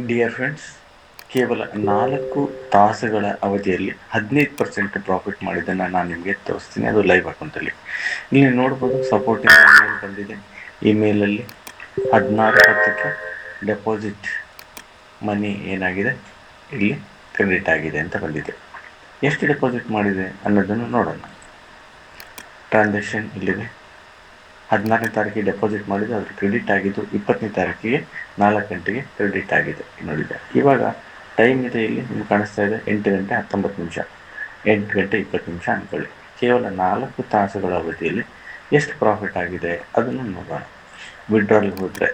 Dear friends, ಕೇವಲ 4 ತಾಸುಗಳ ಅವಧಿಯಲ್ಲಿ 15% profit ಮಾಡಿದ್ದನ್ನು ನಾನು ನಿಮಗೆ ತೋರಿಸ್ತೀನಿ. ಅದು ಲೈವ್ ಅಕೌಂಟಲ್ಲಿ ನೀವು ನೋಡ್ಬೋದು. ಸಪೋರ್ಟಿಂಗ್ ಇಮೇಲ್ ಬಂದಿದೆ. ಇಮೇಲಲ್ಲಿ 16:10ಕ್ಕೆ ಡೆಪಾಸಿಟ್ ಮನಿ ಏನಾಗಿದೆ ಇಲ್ಲಿ ಕ್ರೆಡಿಟ್ ಆಗಿದೆ ಅಂತ ಬಂದಿದೆ. ಎಷ್ಟು ಡೆಪಾಸಿಟ್ ಮಾಡಿದೆ ಅನ್ನೋದನ್ನು ನೋಡೋಣ. ಟ್ರಾನ್ಸಾಕ್ಷನ್ ಇಲ್ಲಿದೆ. 14ನೇ ತಾರೀಕಿಗೆ ಡೆಪಾಸಿಟ್ ಮಾಡಿದ್ದು, ಅದ್ರ ಕ್ರೆಡಿಟ್ ಆಗಿದ್ದು 20ನೇ ತಾರೀಕಿಗೆ 4 ಗಂಟೆಗೆ ಕ್ರೆಡಿಟ್ ಆಗಿದೆ ನೋಡಿದೆ. ಇವಾಗ ಟೈಮ್ ಇದೆ, ಇಲ್ಲಿ ನಿಮ್ಗೆ ಕಾಣಿಸ್ತಾ ಇದೆ 8 ಗಂಟೆ 19 ನಿಮಿಷ, 8 ಗಂಟೆ 20 ನಿಮಿಷ ಅಂದ್ಕೊಳ್ಳಿ. ಕೇವಲ 4 ತಾಸುಗಳ ಅವಧಿಯಲ್ಲಿ ಎಷ್ಟು ಪ್ರಾಫಿಟ್ ಆಗಿದೆ ಅದನ್ನು ನೋಡೋಣ. ವಿಡ್ರಾಲ್ ಹೋದರೆ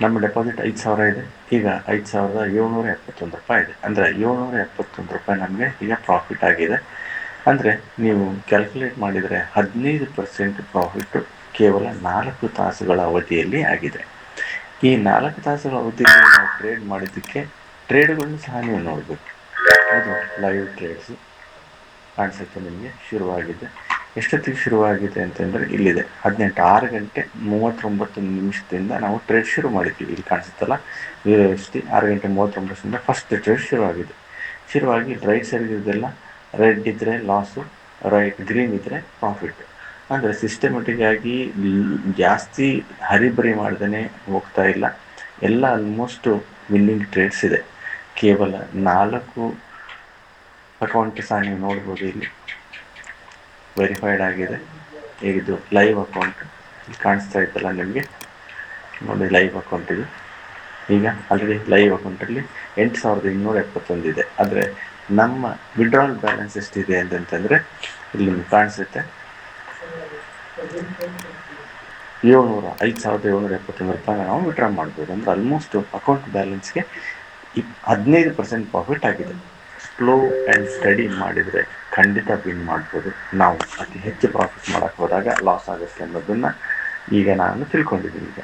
ನಮ್ಮ ಡೆಪಾಸಿಟ್ 5,000 ಇದೆ. ಈಗ 5,771 ರೂಪಾಯಿ ಇದೆ. ಅಂದರೆ 771 ರೂಪಾಯಿ ನಮಗೆ ಈಗ ಪ್ರಾಫಿಟ್ ಆಗಿದೆ. ಅಂದರೆ ನೀವು ಕ್ಯಾಲ್ಕುಲೇಟ್ ಮಾಡಿದರೆ 15% ಪ್ರಾಫಿಟ್ಟು ಕೇವಲ 4 ತಾಸುಗಳ ಅವಧಿಯಲ್ಲಿ ಆಗಿದೆ. ಈ 4 ತಾಸುಗಳ ಅವಧಿಯಲ್ಲಿ ನಾವು ಟ್ರೇಡ್ ಮಾಡಿದ್ದಕ್ಕೆ ಟ್ರೇಡ್ಗಳನ್ನು ಸಹ ನೀವು ನೋಡಬೇಕು. ಇದು ಲೈವ್ ಟ್ರೇಡ್ಸು ಕಾಣಿಸುತ್ತೆ ನಿಮಗೆ. ಶುರುವಾಗಿದೆ. ಎಷ್ಟೊತ್ತಿಗೆ ಶುರುವಾಗಿದೆ ಅಂತಂದರೆ ಇಲ್ಲಿದೆ 6 ಗಂಟೆ 39 ನಿಮಿಷದಿಂದ ನಾವು ಟ್ರೇಡ್ ಶುರು ಮಾಡಿದ್ದೀವಿ. ಇಲ್ಲಿ ಕಾಣಿಸುತ್ತಲ್ಲ USD 6 ಗಂಟೆ 39 ಫಸ್ಟ್ ಟ್ರೇಡ್ ಶುರುವಾಗಿ ರೈಟ್ ಸೈಡ್ ಇದೆಲ್ಲ ರೆಡ್ ಇದ್ದರೆ ಲಾಸು, ಗ್ರೀನ್ ಇದ್ದರೆ ಪ್ರಾಫಿಟ್. ಅಂದರೆ ಸಿಸ್ಟಮೆಟಿಕ್ ಆಗಿ ಜಾಸ್ತಿ ಹರಿಬರಿ ಮಾಡ್ದೇ ಹೋಗ್ತಾ ಇಲ್ಲ. ಎಲ್ಲ ಆಲ್ಮೋಸ್ಟು ವಿನ್ನಿಂಗ್ ಟ್ರೇಡ್ಸ್ ಇದೆ. ಕೇವಲ 4 ಅಕೌಂಟ್ ಸಹ ನೀವು ನೋಡ್ಬೋದು. ಇಲ್ಲಿ ವೆರಿಫೈಡ್ ಆಗಿದೆ. ಇದು ಲೈವ್ ಅಕೌಂಟ್ ಇಲ್ಲಿ ಕಾಣಿಸ್ತಾ ಇತ್ತಲ್ಲ ನಿಮಗೆ, ನೋಡಿ ಲೈವ್ ಅಕೌಂಟ್ ಇದು. ಈಗ ಆಲ್ರೆಡಿ ಲೈವ್ ಅಕೌಂಟಲ್ಲಿ 8,271 ಇದೆ. ಆದರೆ ನಮ್ಮ ವಿಡ್ರಾಲ್ ಬ್ಯಾಲೆನ್ಸ್ ಎಷ್ಟಿದೆ ಅಂತಂದರೆ ಇಲ್ಲಿ ನಿಮ್ಗೆ ಕಾಣಿಸುತ್ತೆ 5,771 ರೂಪಾಯಿನ ನಾವು ವಿಡ್ರಾ ಮಾಡ್ಬೋದು. ಅಂದರೆ ಆಲ್ಮೋಸ್ಟ್ ಅಕೌಂಟ್ ಬ್ಯಾಲೆನ್ಸ್ಗೆ 15% ಪ್ರಾಫಿಟ್ ಆಗಿದೆ. ಸ್ಲೋ ಆ್ಯಂಡ್ ಸ್ಟಡಿ ಮಾಡಿದರೆ ಖಂಡಿತ ವಿನ್ ಮಾಡ್ಬೋದು. ನಾವು ಅತಿ ಹೆಚ್ಚು ಪ್ರಾಫಿಟ್ ಮಾಡೋಕ್ಕೆ ಹೋದಾಗ ಲಾಸ್ ಆಗುತ್ತೆ ಅನ್ನೋದನ್ನು ಈಗ ನಾನು ತಿಳ್ಕೊಂಡಿದ್ದೀನಿ. ಈಗ